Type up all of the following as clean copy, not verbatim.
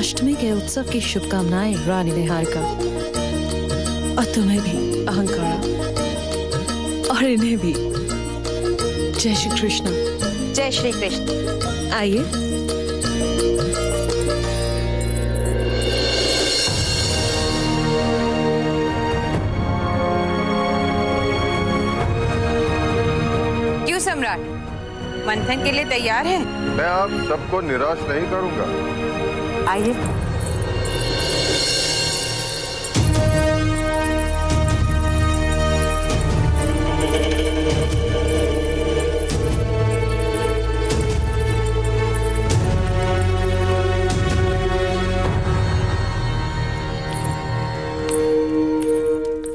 जन्माष्टमी के उत्सव की शुभकामनाएं रानी निहारिका। और तुम्हें भी अहंकारा, और इन्हें भी। जय श्री कृष्ण। जय श्री कृष्ण। आइए। क्यों सम्राट, मंथन के लिए तैयार है? मैं आप सबको निराश नहीं करूंगा। आइए।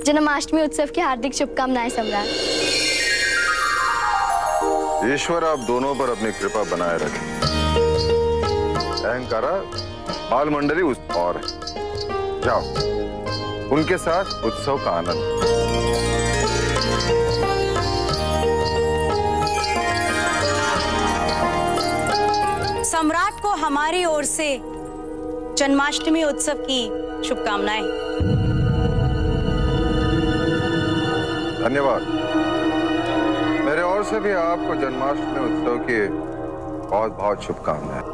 जन्माष्टमी उत्सव की हार्दिक शुभकामनाएं सम्राट। ईश्वर आप दोनों पर अपनी कृपा बनाए रखे। अहंकारा, बाल मंडली उस और है। जाओ, उनके साथ उत्सव का आनंद। सम्राट को हमारी ओर से जन्माष्टमी उत्सव की शुभकामनाएं। धन्यवाद। मेरे ओर से भी आपको जन्माष्टमी उत्सव की बहुत बहुत शुभकामनाएं।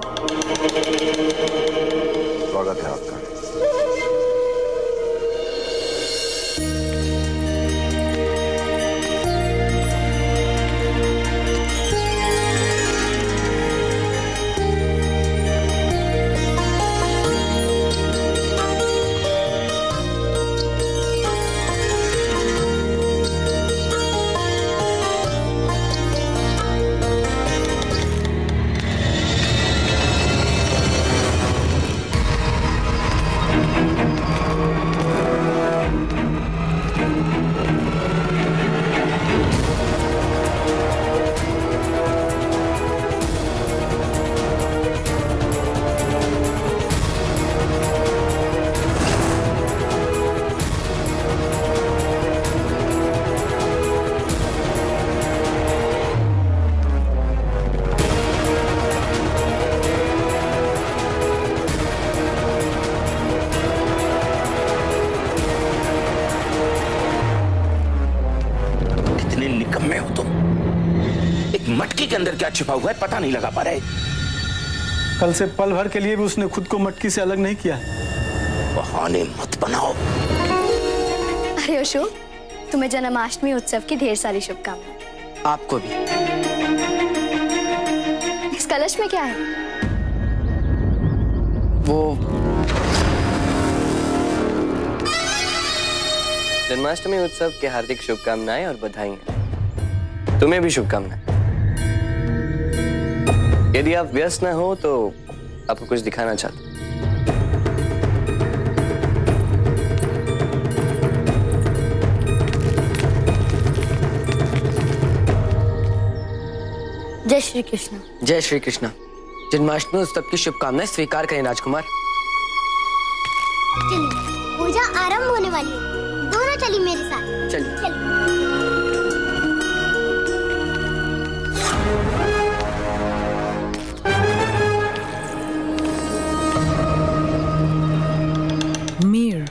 स्वागत है आपका। मटकी के अंदर क्या छिपा हुआ है पता नहीं लगा पा रहे। कल से पल भर के लिए भी उसने खुद को मटकी से अलग नहीं किया। बहाने मत बनाओ। अरे अशोक, तुम्हें जन्माष्टमी उत्सव की ढेर सारी शुभकामनाएं। आपको भी। इस कलश में क्या है? वो जन्माष्टमी उत्सव की हार्दिक शुभकामनाएं और बधाई। तुम्हें भी शुभकामनाएं। यदि आप व्यस्त न हो तो आपको कुछ दिखाना चाहता हूं। जय श्री कृष्ण। जय श्री कृष्ण। जन्माष्टमी उत्सव की शुभकामनाएं स्वीकार करें राजकुमार। चलिए, पूजा आरंभ होने वाली है। दोनों चलिए मेरे साथ। चलिए। मीर,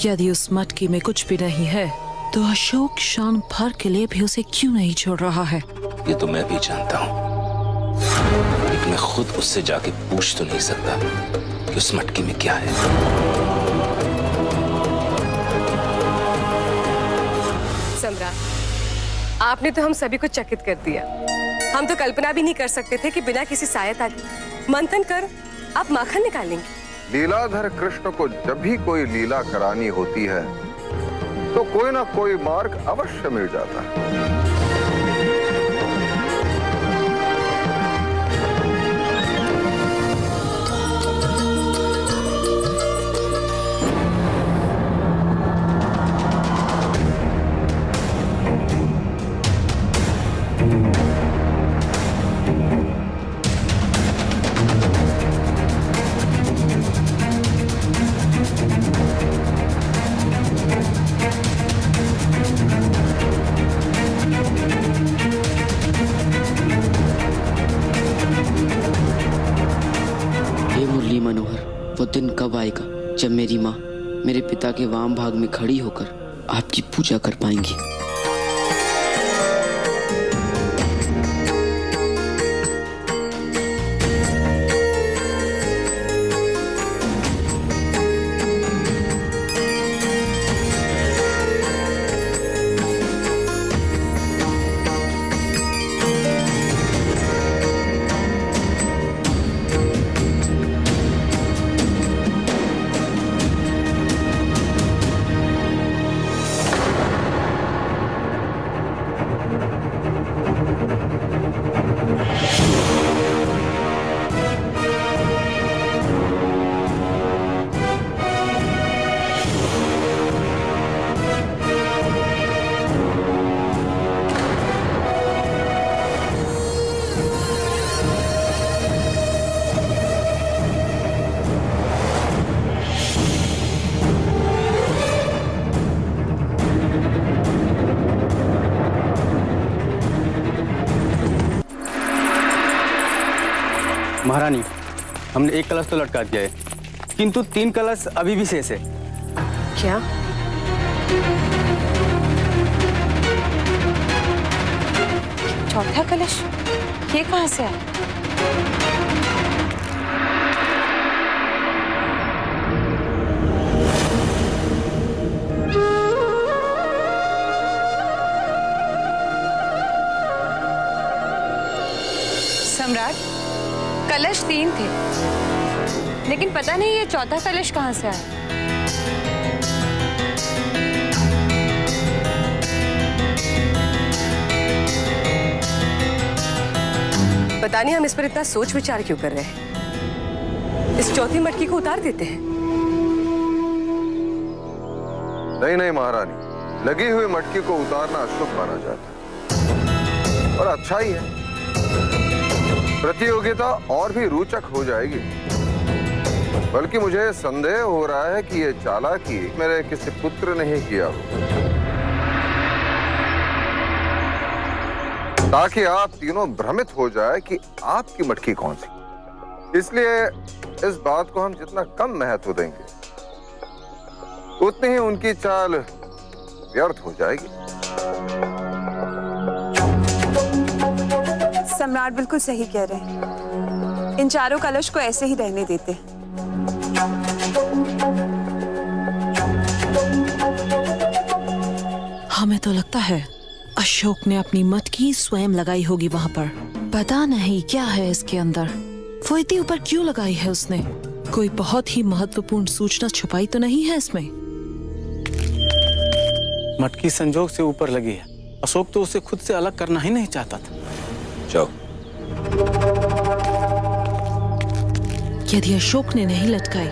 यदि उस मटकी में कुछ भी नहीं है तो अशोक क्षण भर के लिए भी उसे क्यों नहीं छोड़ रहा है? ये तो मैं भी जानता हूँ, लेकिन मैं खुद उससे जाके पूछ तो नहीं सकता कि उस मटकी में क्या है। सम्राट, आपने तो हम सभी को चकित कर दिया। हम तो कल्पना भी नहीं कर सकते थे कि बिना किसी सहायता के मंथन कर आप माखन निकालेंगे। लीलाधर कृष्ण को जब भी कोई लीला करानी होती है तो कोई ना कोई मार्ग अवश्य मिल जाता है। वो दिन कब आएगा जब मेरी माँ मेरे पिता के वाम भाग में खड़ी होकर आपकी पूजा कर पाएंगी? महारानी, हमने एक कलश तो लटका दिया है, किंतु 3 कलश अभी भी शेष है। क्या? चौथा कलश ये कहाँ से आया? सम्राट, कलश 3 थे, लेकिन पता नहीं ये चौथा कलश कहाँ से आया। पता नहीं हम इस पर इतना सोच विचार क्यों कर रहे हैं। इस चौथी मटकी को उतार देते हैं। नहीं नहीं महारानी, लगी हुई मटकी को उतारना अशुभ माना जाता है और अच्छा ही है। प्रतियोगिता और भी रोचक हो जाएगी। बल्कि मुझे संदेह हो रहा है कि ये चालाकी मेरे किसी पुत्र ने ही किया हो, ताकि आप तीनों भ्रमित हो जाए कि आपकी मटकी कौन सी। इसलिए इस बात को हम जितना कम महत्व देंगे, उतनी ही उनकी चाल व्यर्थ हो जाएगी। सम्राट बिल्कुल सही कह रहे हैं। इन चारों कलश को ऐसे ही रहने देते। हमें तो लगता है अशोक ने अपनी मटकी स्वयं लगाई होगी वहाँ पर। पता नहीं क्या है इसके अंदर। वो इतनी ऊपर क्यों लगाई है उसने? कोई बहुत ही महत्वपूर्ण सूचना छुपाई तो नहीं है इसमें? मटकी संजोग से ऊपर लगी है। अशोक तो उसे खुद से अलग करना ही नहीं चाहता था। जाओ। यदि अशोक ने नहीं लटकाई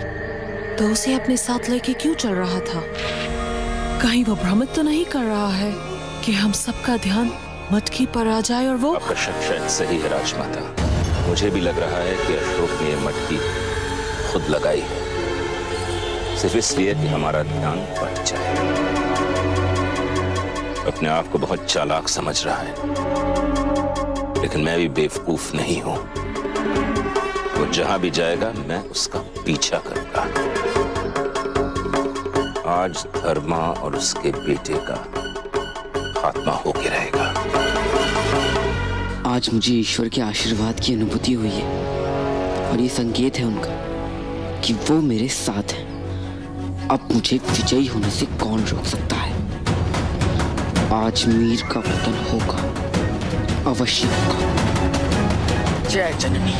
तो उसे अपने साथ लेके क्यों चल रहा था? कहीं वो भ्रमित तो नहीं कर रहा है कि हम सबका ध्यान मटकी पर आ जाए और वो? आपका शक शायद सही है राजमाता। मुझे भी लग रहा है कि अशोक ने मटकी खुद लगाई है, सिर्फ इसलिए कि हमारा ध्यान बट जाए। अपने आप को बहुत चालाक समझ रहा है, लेकिन मैं भी बेवकूफ नहीं हूं। वो जहां भी जाएगा मैं उसका पीछा करूंगा। आज धर्मा और उसके बेटे का खात्मा होके रहेगा। आज मुझे ईश्वर के आशीर्वाद की अनुभूति हुई है और ये संकेत है उनका कि वो मेरे साथ हैं। अब मुझे विजयी होने से कौन रोक सकता है? आज मीर का पतन होगा, अवश्य होगा। जय जननी।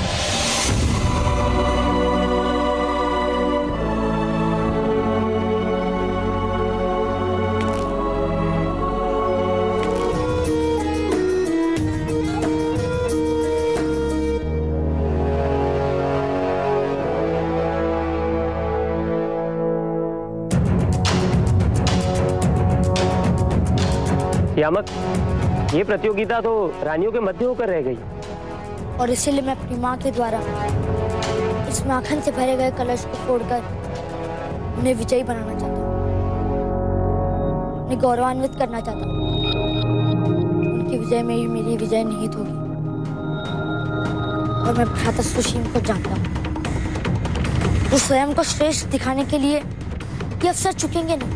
यामक, ये प्रतियोगिता तो रानियों के मध्य होकर रह गई, और इसीलिए मैं अपनी माँ के द्वारा इस माखन से भरे गए कलश को फोड़कर उन्हें विजयी बनाना चाहता हूँ, उन्हें गौरवान्वित करना चाहता हूँ। उनकी विजय में ही मेरी विजय निहित होगी और मैं भ्राता सुशील को जानता हूँ। वो स्वयं को श्रेष्ठ दिखाने के लिए ये अवसर चुकेंगे नहीं।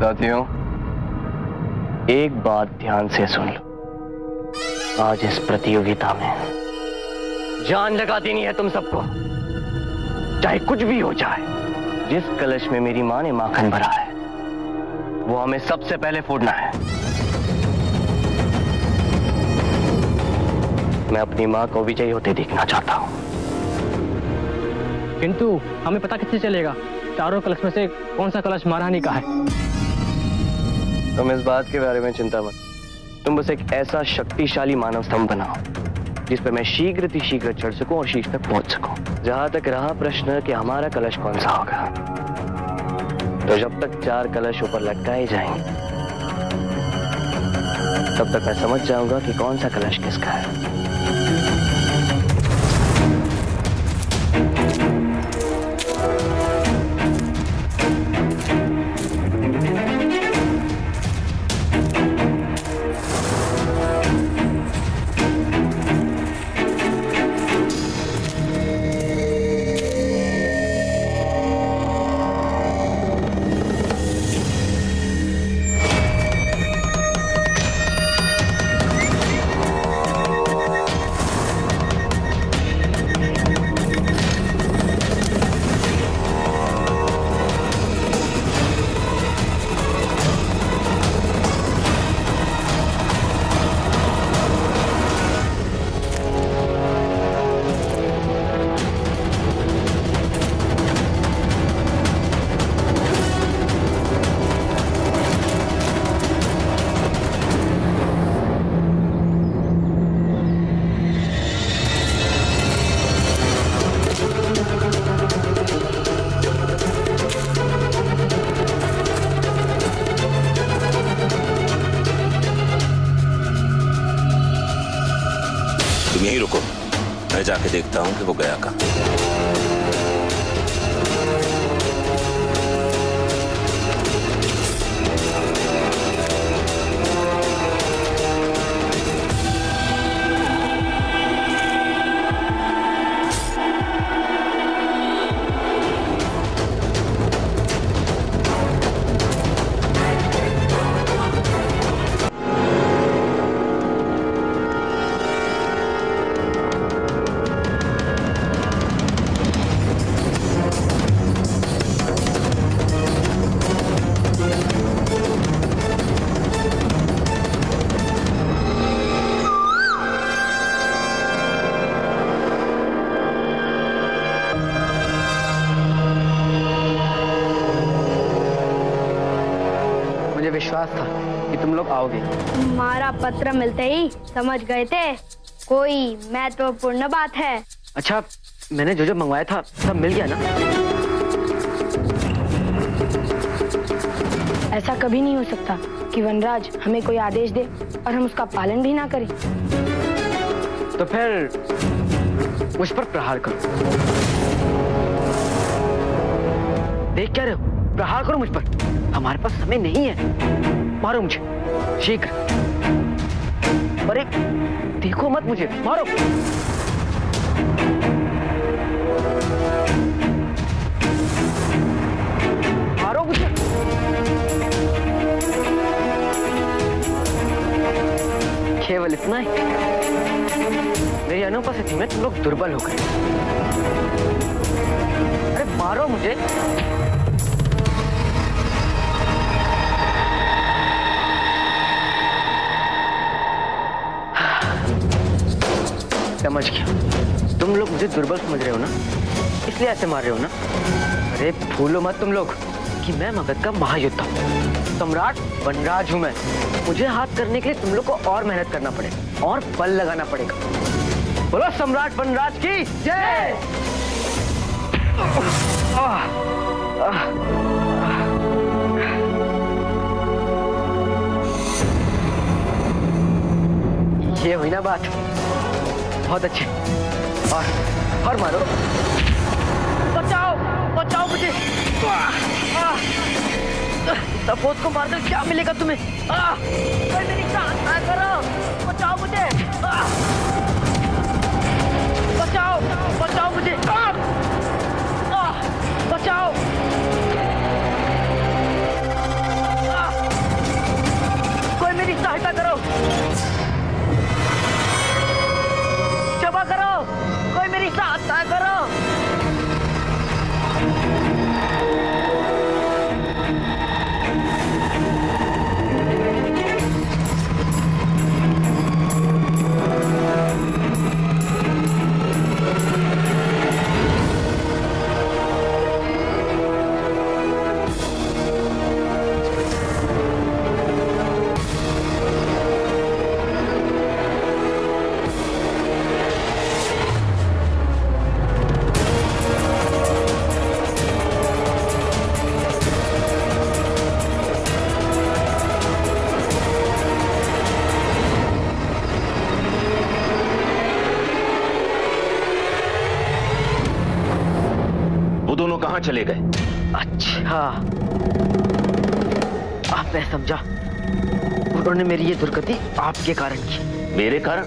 साथियों, एक बात ध्यान से सुन लो। आज इस प्रतियोगिता में जान लगा देनी है तुम सबको, चाहे कुछ भी हो जाए। जिस कलश में मेरी मां ने माखन भरा है वो हमें सबसे पहले फोड़ना है। मैं अपनी मां को विजयी होते देखना चाहता हूं। किंतु हमें पता कैसे चलेगा चारों कलश में से कौन सा कलश महारानी का है? तुम इस बात के बारे में चिंता मत। तुम बस एक ऐसा शक्तिशाली मानव स्तंभ बनाओ जिस पर मैं शीघ्र चढ़ सकूं और शीर्ष तक पहुंच सकूं। जहां तक रहा प्रश्न कि हमारा कलश कौन सा होगा, तो जब तक 4 कलश ऊपर लटकाए जाएंगे तब तक मैं समझ जाऊंगा कि कौन सा कलश किसका है। तुम यहीं रुको, मैं जाके देखता हूं कि वो गया कहां। मुझे विश्वास था कि तुम लोग आओगे। तुम्हारा पत्र मिलते ही समझ गए थे कोई महत्वपूर्ण बात है। अच्छा, मैंने जो मंगवाया था सब मिल गया ना? ऐसा कभी नहीं हो सकता कि वनराज हमें कोई आदेश दे और हम उसका पालन भी ना करें। तो फिर मुझ पर प्रहार करो। देख क्या रहे हो? प्रहार करो मुझ पर। हमारे पास समय नहीं है। मारो मुझे शीघ्र। अरे देखो मत मुझे, मारो। मारो मुझे। केवल इतना ही? मेरी अनुपस्थिति में तुम लोग दुर्बल हो गए। अरे मारो मुझे। समझ गया, तुम लोग मुझे दुर्बल समझ रहे हो ना, इसलिए ऐसे मार रहे हो ना। अरे भूलो मत तुम लोग कि मैं मगध का महायोद्धा हूँ, सम्राट वनराज हूँ मैं। मुझे हाथ करने के लिए तुम लोग को और मेहनत करना पड़ेगा और बल लगाना पड़ेगा। बोलो सम्राट वनराज की जय। ये हुई ना बात। बहुत अच्छे। और मारो। बचाओ बचाओ मुझे। सपोज को मार दो, क्या मिलेगा तुम्हें? मेरी जान करो, बचाओ मुझे। बचाओ। कहाँ चले गए? अच्छा, अब मैं समझा। उन्होंने मेरी ये दुर्गति आपके कारण की। मेरे कारण?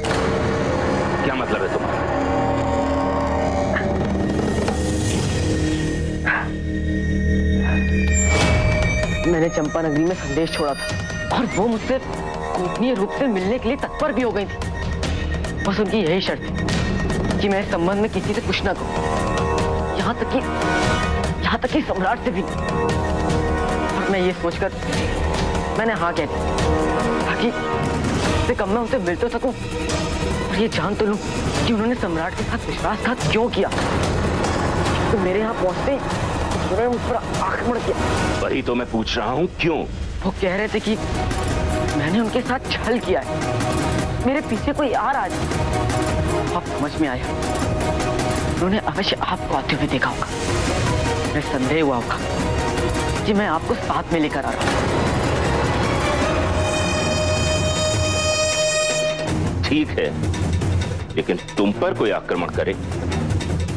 क्या मतलब है तुम्हारा? मैंने चंपा नगरी में संदेश छोड़ा था और वो मुझसे गोपनीय रूप से मिलने के लिए तत्पर भी हो गई थी। बस उनकी यही शर्त थी कि मैं इस संबंध में किसी से कुछ ना कहूं, यहाँ तक कि सम्राट से भी। और मैं ये सोचकर मैंने हाँ कह दी ताकि इससे कम मैं उनसे मिल तो सकूं और ये जान तो लूं कि उन्होंने सम्राट के साथ विश्वासघात क्यों किया। तो मेरे यहाँ पहुंचते ही उन्होंने मुझ पर आक्रमण किया। वही तो मैं पूछ रहा हूँ, क्यों? वो कह रहे थे कि मैंने उनके साथ छल किया है, मेरे पीछे कोई आ रहा है। अब समझ में आया, उन्होंने अवश्य आपको आते हुए देखा होगा। मैं संदेह हुआ होगा कि मैं आपको साथ में लेकर आ रहा हूँ। ठीक है, लेकिन तुम पर कोई आक्रमण करे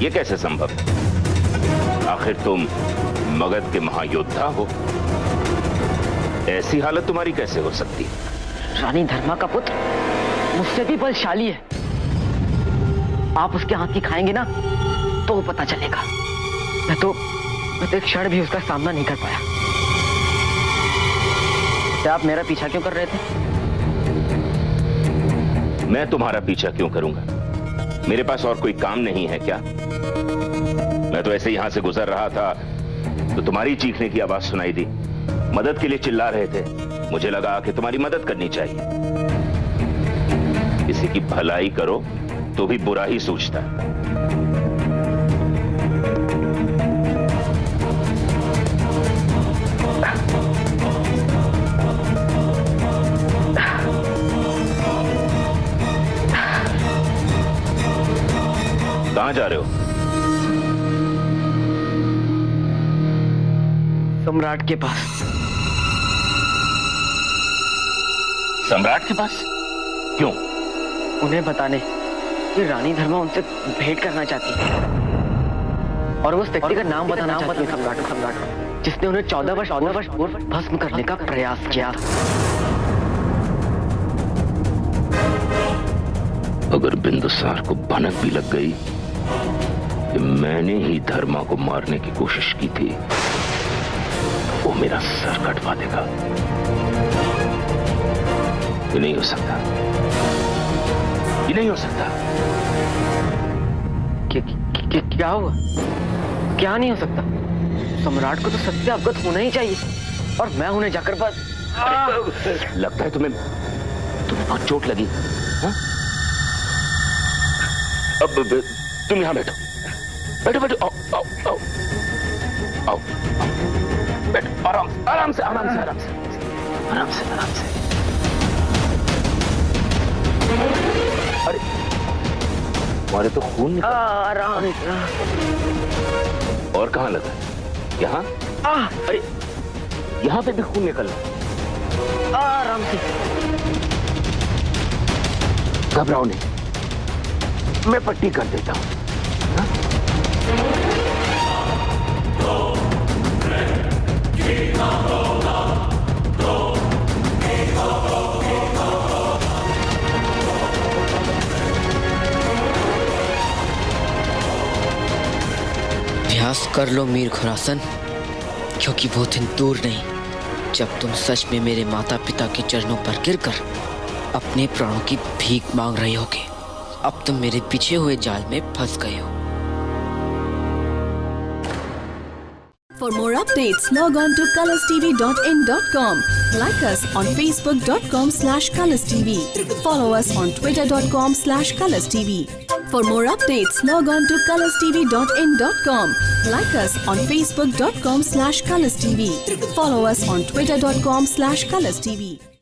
ये कैसे संभव है? आखिर तुम मगध के महायोद्धा हो, ऐसी हालत तुम्हारी कैसे हो सकती है? रानी धर्मा का पुत्र मुझसे भी बलशाली है। आप उसके हाथ की खाएंगे ना तो वो पता चलेगा। मैं तो एक क्षण भी उसका सामना नहीं कर पाया। क्या आप मेरा पीछा क्यों कर रहे थे? मैं तुम्हारा पीछा क्यों करूंगा? मेरे पास और कोई काम नहीं है क्या? मैं तो ऐसे यहां से गुजर रहा था तो तुम्हारी चीखने की आवाज सुनाई दी। मदद के लिए चिल्ला रहे थे। मुझे लगा कि तुम्हारी मदद करनी चाहिए। किसी की भलाई करो तो भी बुरा ही सोचता है। कहां जा रहे हो? सम्राट के पास। सम्राट के पास? क्यों? उन्हें बताने कि रानी धर्मा उनसे भेंट करना चाहती है और वो उस व्यक्ति का नाम बताना चाहती है, सम्राट, जिसने उन्हें 14 वर्ष पूर्व भस्म करने का प्रयास किया। अगर बिंदुसार को भनक भी लग गई कि मैंने ही धर्मा को मारने की कोशिश की थी, वो मेरा सर कटवा देगा। ये नहीं हो सकता, ये नहीं हो सकता। क्या हुआ? क्या नहीं हो सकता? सम्राट को तो सत्य अवगत होना ही चाहिए और मैं उन्हें जाकर बस। लगता है तुम्हें बहुत चोट लगी। हाँ? अब तुम यहां बैठो, बैठो बैठो, आओ आओ आओ आओ, बैठो, आराम से आराम से आराम से आराम से आराम से आराम से। अरे तुम्हारे तो खून निकल। आराम से। और कहाँ लगा? यहाँ? अरे यहाँ पे भी खून निकल रहा। आराम से। घबराओ नहीं, मैं पट्टी कर देता हूँ। अभ्यास कर लो मीर खुरासन, क्योंकि वो दिन दूर नहीं जब तुम सच में मेरे माता पिता के चरणों पर गिरकर अपने प्राणों की भीख मांग रहे होगे। अब तुम मेरे पीछे हुए जाल में फंस गए हो। For more updates, log on to colorstv.in.com. Like us on facebook.com/colorstv. Follow us on twitter.com/colorstv. For more updates, log on to colorstv.in.com. Like us on facebook.com/colorstv. Follow us on twitter.com/colorstv.